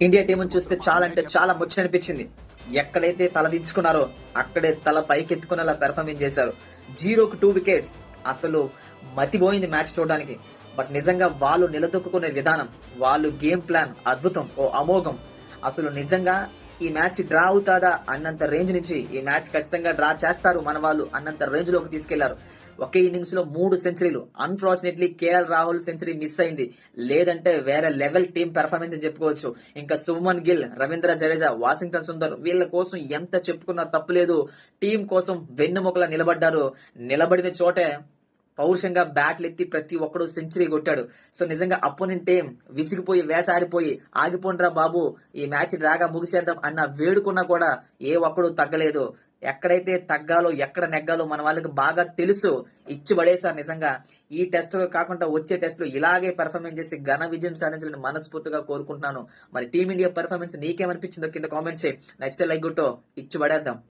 India team చూస్తే చాలా అంటే చాలా ముచ్చటనిపించింది. ఎక్కడైతే తలదించుకున్నారో అక్కడే తల పైకెత్తుకునేలా పెర్ఫార్మెన్స్ చేశారు. 0కు 2 వికెట్స్. అసలు మతిపోయింది మ్యాచ్ చూడడానికి. బట్ నిజంగా వాళ్ళు నిలదొక్కునే విధానం, వాళ్ళు గేమ్ ప్లాన్ అద్భుతం, ఓ అమోఘం. అసలు నిజంగా ఈ మ్యాచ్ డ్రా అవుతాదా అన్నంత రేంజ్ నుంచి ఈ మ్యాచ్ ఖచ్చితంగా డ్రా చేస్తారు మన వాళ్ళు అన్నంత రేంజ్ లోకి తీసుకెళ్లారు. ఒకే ఇన్నింగ్స్ లో 3 సెంచరీలు. Unfortunately KL Rahul century miss అయింది. లేదంటే వేరే లెవెల్ టీం పెర్ఫార్మెన్స్ అని చెప్పుకోవచ్చు. ఇంకా శుభ్మన్ గిల్, రవీంద్ర జడేజా, వాషింగ్టన్ సుందర్ వీళ్ళ కోసం ఎంత చెప్పుకున్నా తప్పులేదు. టీం కోసం వెన్నెముకలా నిలబడ్డారు. నిలబడిన చోటే పౌరుషంగా బ్యాట్లు ఎత్తి ప్రతి ఒక్కడు సెంచరీ కొట్టాడు. సో నిజంగా అపోనెంట్ టీం విసిగిపోయి వేసారిపోయి ఆగిపోండ్రా బాబు ఈ మ్యాచ్ డ్రాగా ముగిసేద్దాం అన్న వేడుకున్నా కూడా ఏ ఒక్కడు తగ్గలేదు. ఎక్కడైతే తగ్గాలో ఎక్కడ నెగ్గాలో మన వాళ్ళకి బాగా తెలుసు. ఇచ్చి పడేసారు నిజంగా. ఈ టెస్ట్ కాకుండా వచ్చే టెస్ట్ లో ఇలాగే పెర్ఫార్మెన్స్ చేసి ఘన విజయం సాధించాలని మనస్ఫూర్తిగా కోరుకుంటున్నాను. మరి టీమిండియా పెర్ఫార్మెన్స్ నీకేమనిపించిందో కింద కామెంట్ చేయి. నచ్చితే లైక్ కొట్టో, ఇచ్చి పడేద్దాం.